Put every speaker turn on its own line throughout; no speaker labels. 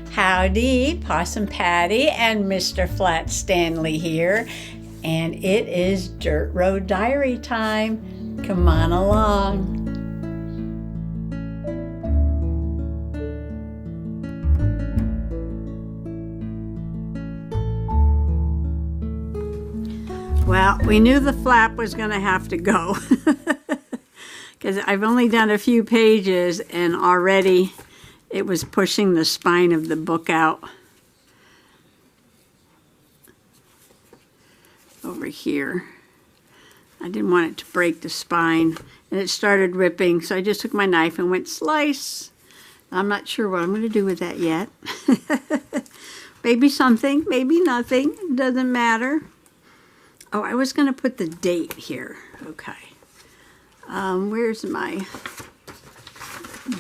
Howdy, Possum Patty and Mr. Flat Stanley here, and it is Dirt Road Diary time. Come on along. Well, we knew the flap was going to have to go because I've only done a few pages and already it was pushing the spine of the book out over here. I didn't want it to break the spine and it started ripping, so I just took my knife and went slice. I'm not sure what I'm going to do with that yet. Maybe something, maybe nothing, it doesn't matter. Oh, I was going to put the date here. Okay. Where's my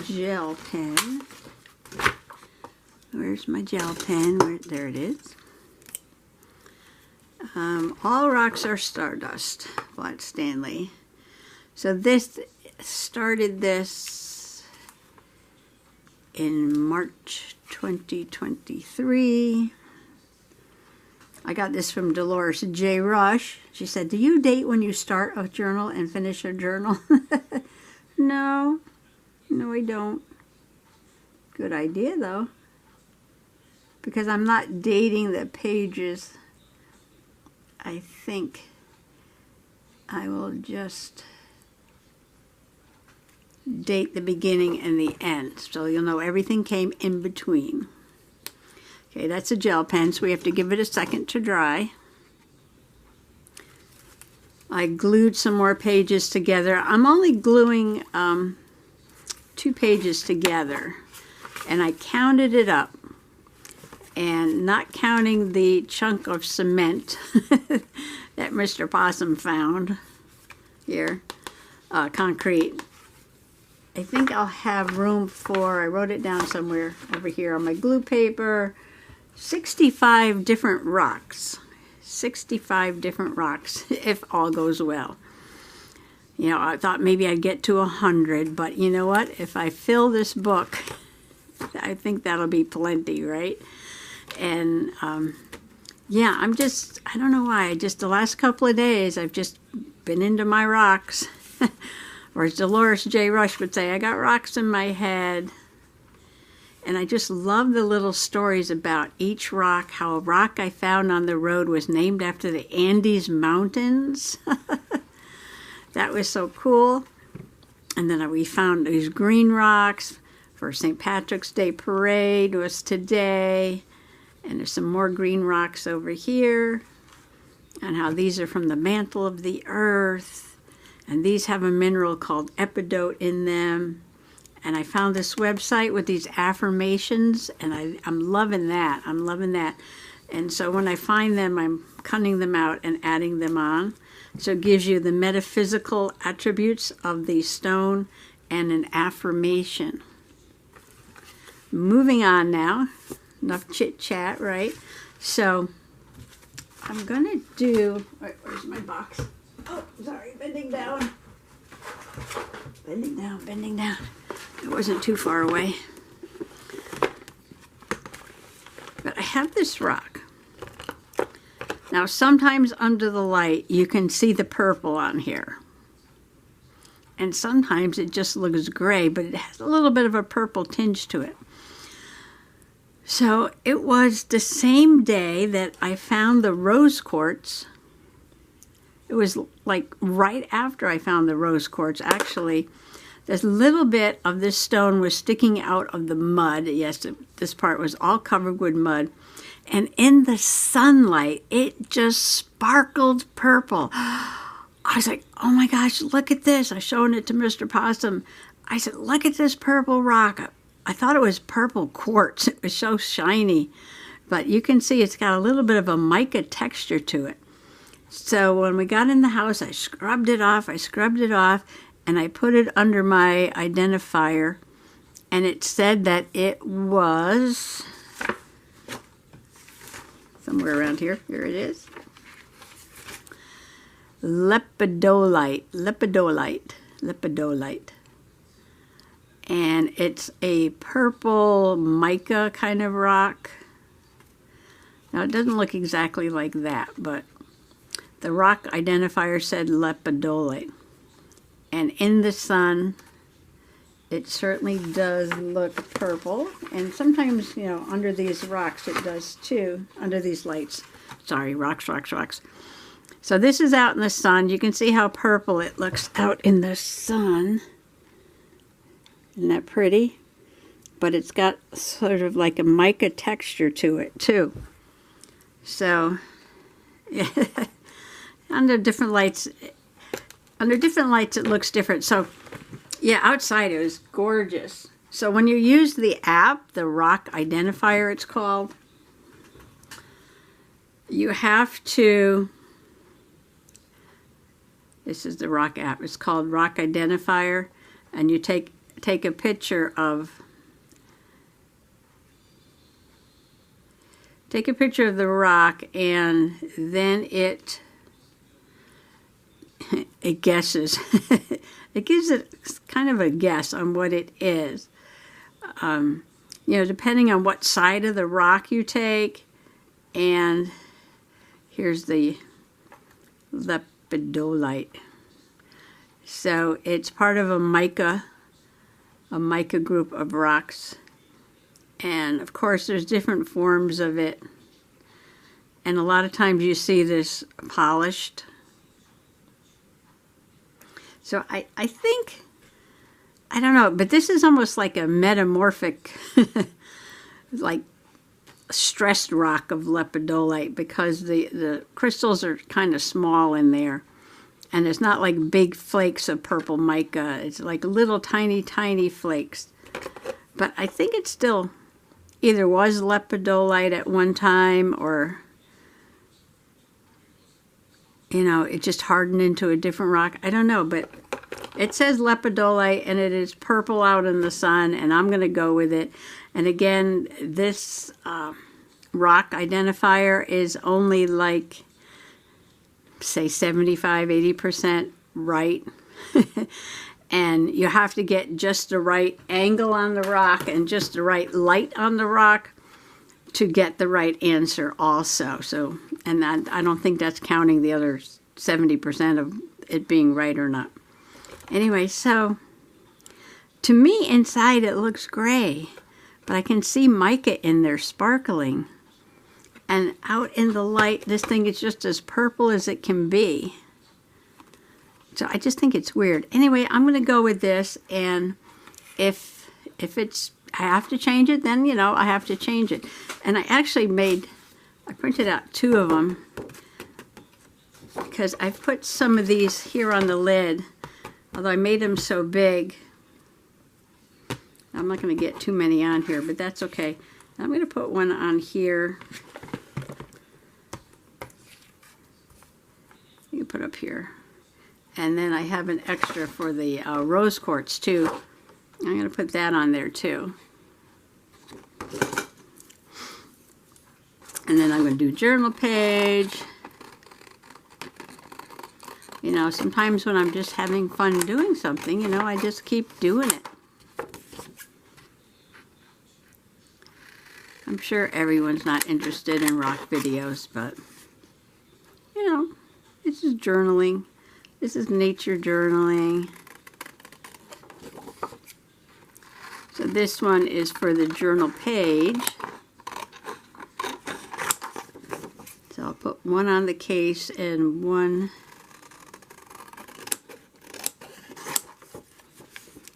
gel pen? Where's my gel pen? There it is. All rocks are stardust, Flat Stanley. So this started this in March 2023. I got this from Dolores J. Rush. She said, "Do you date when you start a journal and finish a journal?" No, I don't. Good idea, though. Because I'm not dating the pages. I think I will just date the beginning and the end. So you'll know everything came in between. Okay, that's a gel pen, so we have to give it a second to dry. I glued some more pages together. I'm only gluing 2 pages together, and I counted it up. And not counting the chunk of cement that Mr. Possum found here, concrete, I think I'll have room for, I wrote it down somewhere over here on my glue paper, 65 different rocks. 65 different rocks, if all goes well. You know, I thought maybe I'd get to 100, but you know what? If I fill this book, I think that'll be plenty, right? And yeah, I don't know why, the last couple of days, I've just been into my rocks. Or as Dolores J. Rush would say, I got rocks in my head. And I just love the little stories about each rock, how a rock I found on the road was named after the Andes Mountains. That was so cool. And then we found these green rocks for St. Patrick's Day Parade was today. And there's some more green rocks over here. And how these are from the mantle of the earth. And these have a mineral called lepidolite in them. And I found this website with these affirmations, and I'm loving that. I'm loving that. And so when I find them, I'm cutting them out and adding them on. So it gives you the metaphysical attributes of the stone and an affirmation. Moving on now. Enough chit-chat, right? So I'm going to do... Where's my box? Oh, sorry. Bending down. Bending down, bending down. It wasn't too far away. But I have this rock. Now, sometimes under the light, you can see the purple on here. And sometimes it just looks gray, but it has a little bit of a purple tinge to it. So it was the same day that I found the rose quartz. It was like right after I found the rose quartz, actually. This little bit of this stone was sticking out of the mud. Yes, this part was all covered with mud. And in the sunlight, it just sparkled purple. I was like, oh my gosh, look at this. I showed it to Mr. Possum. I said, look at this purple rock. I thought it was purple quartz. It was so shiny. But you can see it's got a little bit of a mica texture to it. So when we got in the house, I scrubbed it off, and I put it under my identifier, and it said that it was somewhere around here. Here it is. Lepidolite. and it's a purple mica kind of rock. Now it doesn't look exactly like that, but the rock identifier said lepidolite. And in the sun, it certainly does look purple. And sometimes, you know, under these rocks it does too, under these lights. Sorry, rocks. So this is out in the sun. You can see how purple it looks out in the sun. Isn't that pretty? But it's got sort of like a mica texture to it too. So, yeah, under different lights it looks different. So, yeah, outside it was gorgeous. So when you use the app, the rock identifier it's called, you have to, this is the rock app, it's called rock identifier, and you take a picture of the rock, and then it guesses. It gives it kind of a guess on what it is. You know, depending on what side of the rock you take. And here's the lepidolite. So it's part of a mica group of rocks. And of course there's different forms of it. And a lot of times you see this polished. So I think, I don't know, but this is almost like a metamorphic, like stressed rock of lepidolite, because the crystals are kind of small in there. And it's not like big flakes of purple mica. It's like little tiny flakes. But I think it still either was lepidolite at one time, or, you know, it just hardened into a different rock. I don't know, but it says lepidolite, and it is purple out in the sun, and I'm going to go with it. And again, this rock identifier is only like, say, 75–80% right. And you have to get just the right angle on the rock and just the right light on the rock to get the right answer also. So, and I don't think that's counting the other 70% of it being right or not. Anyway, so to me inside it looks gray, but I can see mica in there sparkling. And out in the light, this thing is just as purple as it can be. So I just think it's weird. Anyway, I'm going to go with this, and if it's, I have to change it, then, you know, I have to change it. And I actually I printed out 2 of them, because I've put some of these here on the lid, although I made them so big. I'm not going to get too many on here, but that's okay. I'm going to put one on here. You can put up here. And then I have an extra for the rose quartz too. I'm going to put that on there too. And then I'm going to do journal page. You know, sometimes when I'm just having fun doing something, you know, I just keep doing it. I'm sure everyone's not interested in rock videos, but, you know, this is journaling. This is nature journaling. So this one is for the journal page. So I'll put one on the case and one,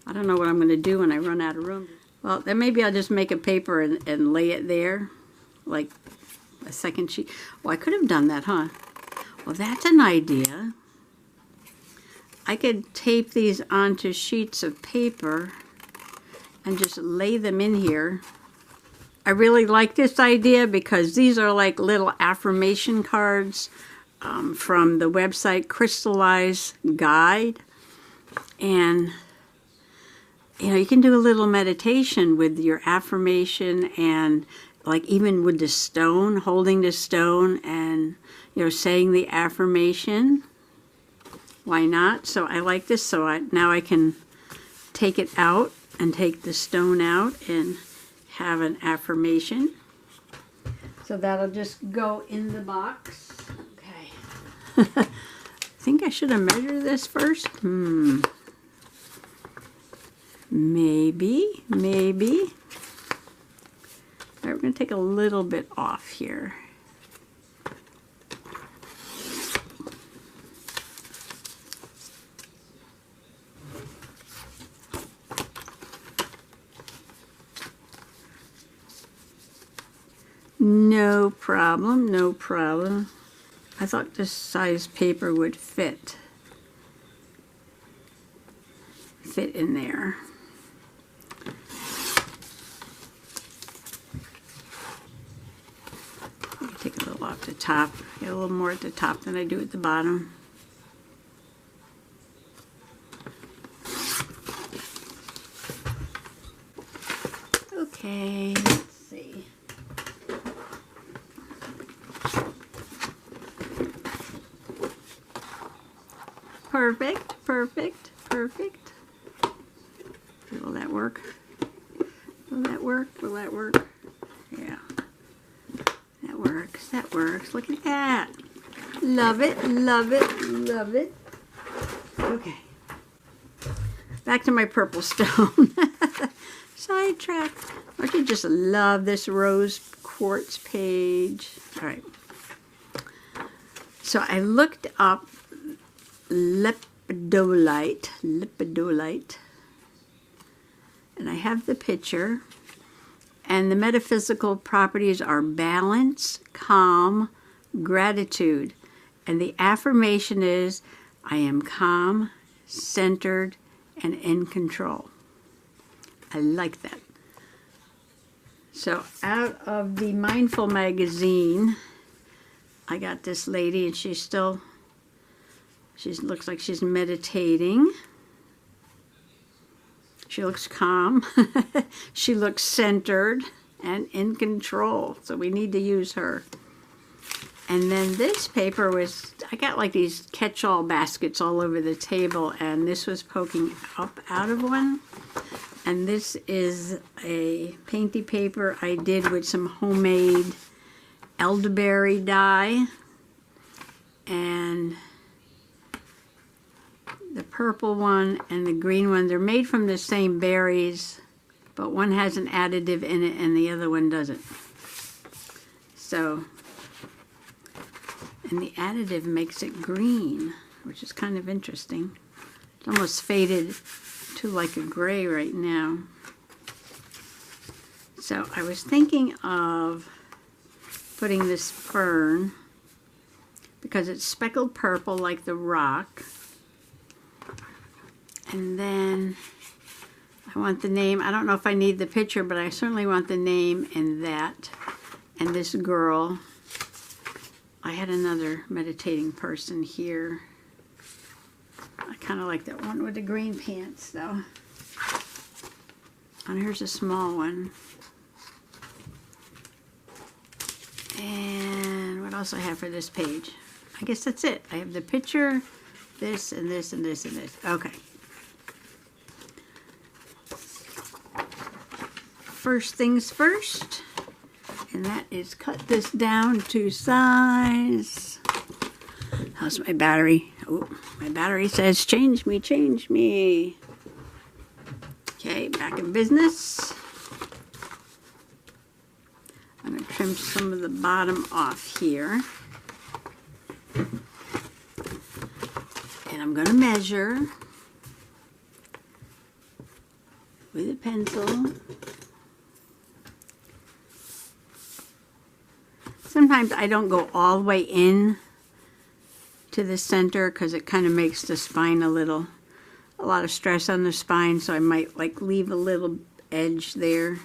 I don't know what I'm going to do when I run out of room. Well, then maybe I'll just make a paper and lay it there, like a second sheet. Well, I could have done that, huh? Well, that's an idea. I could tape these onto sheets of paper and just lay them in here. I really like this idea because these are like little affirmation cards from the website Crystallize Guide. And, you know, you can do a little meditation with your affirmation, and like even with the stone, holding the stone and, you know, saying the affirmation. Why not? So I like this, so now I can take it out and take the stone out and have an affirmation. So that'll just go in the box. Okay. I think I should have measured this first. Maybe. All right, we're going to take a little bit off here. No problem, no problem. I thought this size paper would fit in there. Take a little off the top. Get a little more at the top than I do at the bottom. Okay, let's see. Perfect, perfect, perfect. Will that work? Will that work? Will that work? Yeah. That works, that works. Look at that. Love it, love it, love it. Okay. Back to my purple stone. Sidetrack. Don't you just love this rose quartz page? All right. So I looked up lepidolite, and I have the picture, and the metaphysical properties are balance, calm, gratitude, and the affirmation is, I am calm, centered, and in control. I like that. So out of the Mindful magazine, I got this lady, and she looks like she's meditating. She looks calm. She looks centered and in control. So we need to use her. And then this paper was, I got like these catch-all baskets all over the table, and this was poking up out of one. And this is a painty paper I did with some homemade elderberry dye. And the purple one and the green one, they're made from the same berries, but one has an additive in it and the other one doesn't. So, and the additive makes it green, which is kind of interesting. It's almost faded to like a gray right now. So I was thinking of putting this fern, because it's speckled purple like the rock. And then I want the name. I don't know if I need the picture, but I certainly want the name in that. And this girl. I had another meditating person here. I kind of like that one with the green pants, though. And here's a small one. And what else I have for this page? I guess that's it. I have the picture, this, and this, and this, and this. Okay. First things first, and that is cut this down to size. How's my battery? Oh, my battery says change me, change me. Okay, back in business. I'm going to trim some of the bottom off here. And I'm going to measure with a pencil. Sometimes I don't go all the way in to the center because it kind of makes the spine a lot of stress on the spine, so I might like leave a little edge there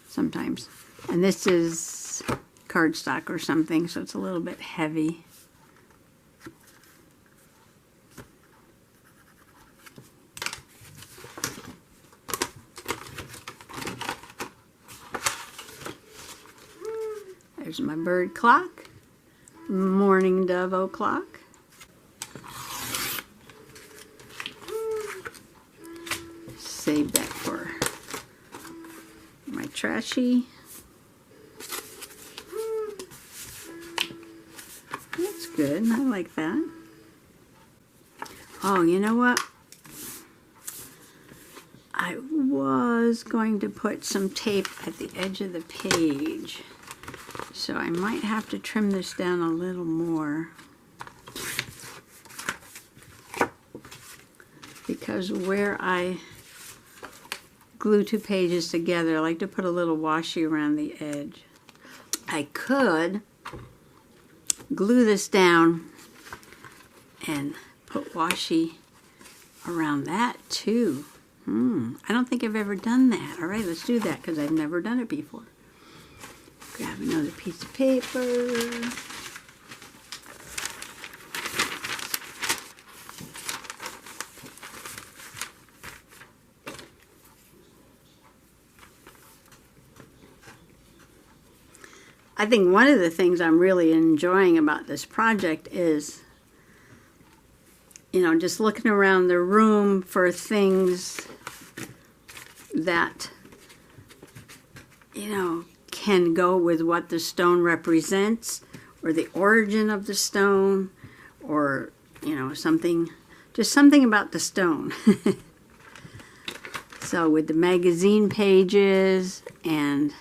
sometimes. And this is cardstock or something, so it's a little bit heavy. There's my bird clock, mourning dove o'clock. Save that for my trashy. That's good. I like that. Oh, you know what? I was going to put some tape at the edge of the page, so I might have to trim this down a little more, because where I glue two pages together, I like to put a little washi around the edge. I could glue this down and put washi around that too. I don't think I've ever done that. All right, let's do that because I've never done it before. Grab another piece of paper. I think one of the things I'm really enjoying about this project is, you know, just looking around the room for things that, you know, can go with what the stone represents, or the origin of the stone, or, you know, something, just something about the stone. So with the magazine pages, and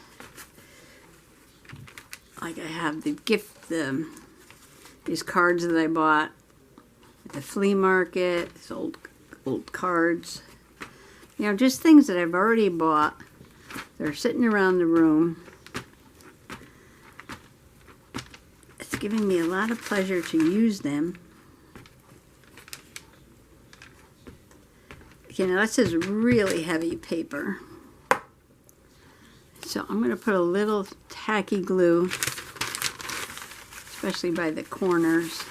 like I have the gift, these cards that I bought at the flea market, these old cards. You know, just things that I've already bought. They're sitting around the room. It's giving me a lot of pleasure to use them. Okay, now this is really heavy paper. So I'm going to put a little tacky glue, especially by the corners.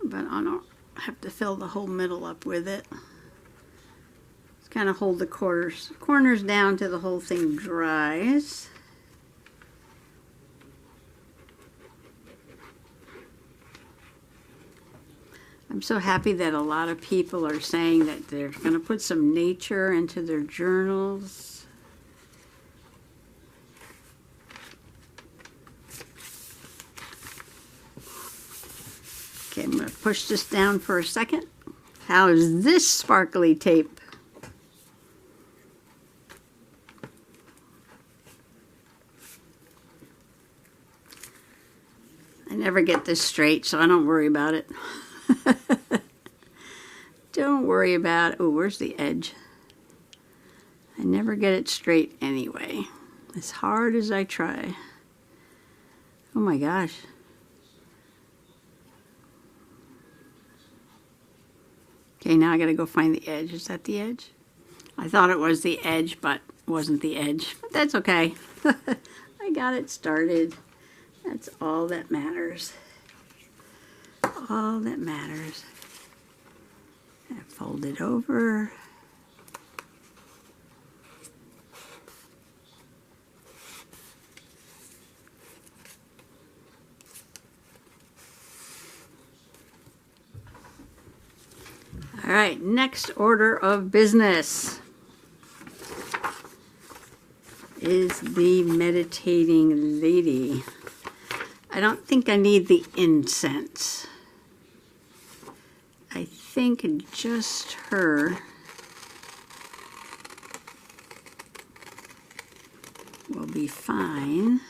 But I don't have to fill the whole middle up with it. Just kind of hold the corners down till the whole thing dries. I'm so happy that a lot of people are saying that they're going to put some nature into their journals. Okay, I'm going to push this down for a second. How is this sparkly tape? I never get this straight, so I don't worry about it. Don't worry about it. Oh, where's the edge? I never get it straight anyway, as hard as I try. Oh my gosh. Okay, now I gotta go find the edge. Is that the edge? I thought it was the edge, but it wasn't the edge. But that's okay. I got it started. That's all that matters. All that matters. And fold it over. All right, next order of business is the meditating lady. I don't think I need the incense. I think just her will be fine.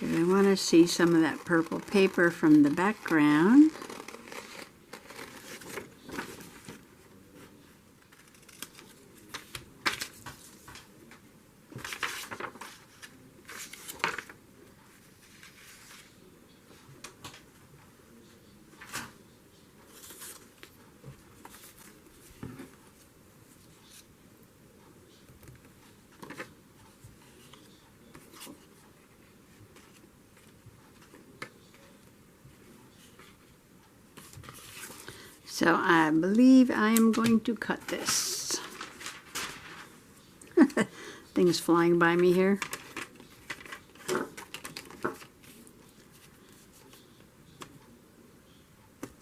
I want to see some of that purple paper from the background. So I believe I am going to cut this. Things flying by me here.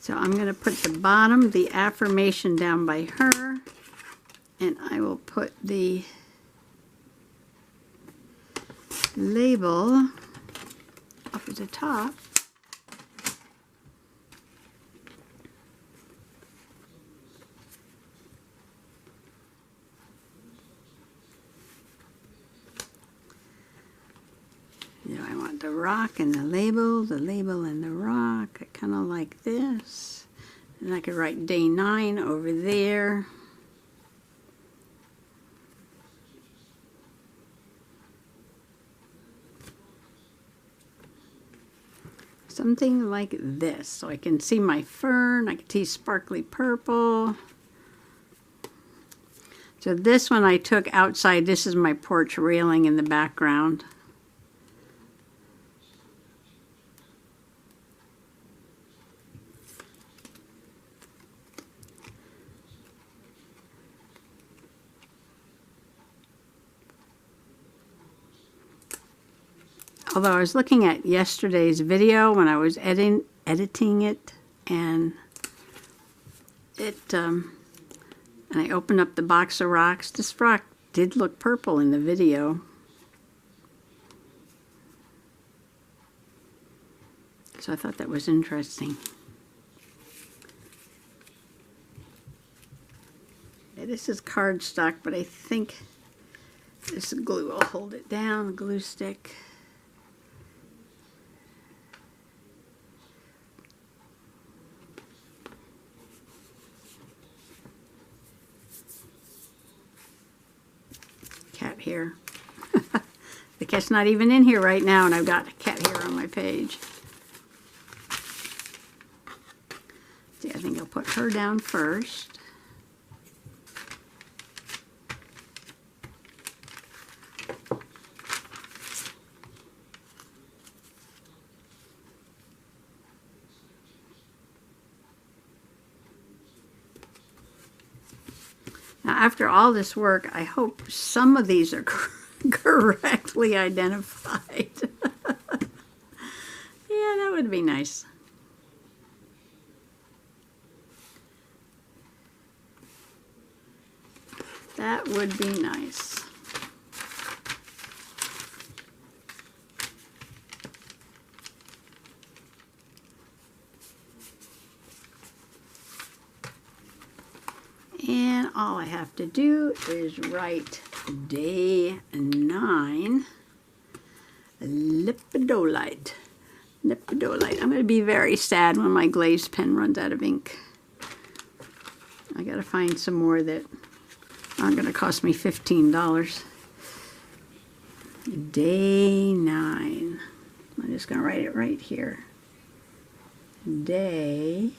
So I'm going to put the bottom, the affirmation down by her, and I will put the label up at the top. You know, I want the rock and the label and the rock. I kind of like this. And I could write day 9 over there. Something like this. So I can see my fern. I can see sparkly purple. So this one I took outside. This is my porch railing in the background. Although I was looking at yesterday's video when I was editing it, and I opened up the box of rocks. This rock did look purple in the video. So I thought that was interesting. Yeah, this is cardstock, but I think this glue will hold it down, the glue stick. Cat hair. The cat's not even in here right now, and I've got cat hair on my page. See, I think I'll put her down first. Now, after all this work, I hope some of these are correctly identified. Yeah, that would be nice. That would be nice. And all I have to do is write day 9, lepidolite. Lepidolite. I'm going to be very sad when my glazed pen runs out of ink. I got to find some more that aren't going to cost me $15. Day 9. I'm just going to write it right here. Day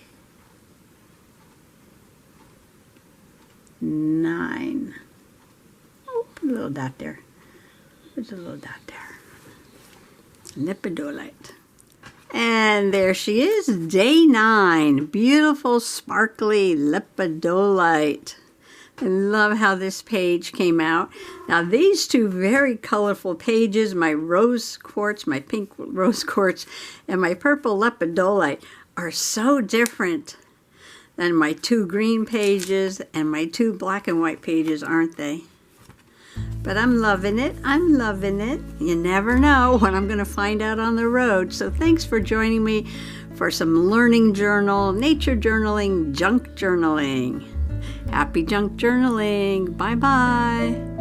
9. Oh, put a little dot there. There's a little dot there. Lepidolite. And there she is, day 9. Beautiful, sparkly lepidolite. I love how this page came out. Now these two very colorful pages, my rose quartz, my pink rose quartz, and my purple lepidolite are so different than my 2 green pages and my 2 black and white pages, aren't they? But I'm loving it. I'm loving it. You never know what I'm going to find out on the road. So thanks for joining me for some learning journal, nature journaling, junk journaling. Happy junk journaling. Bye-bye.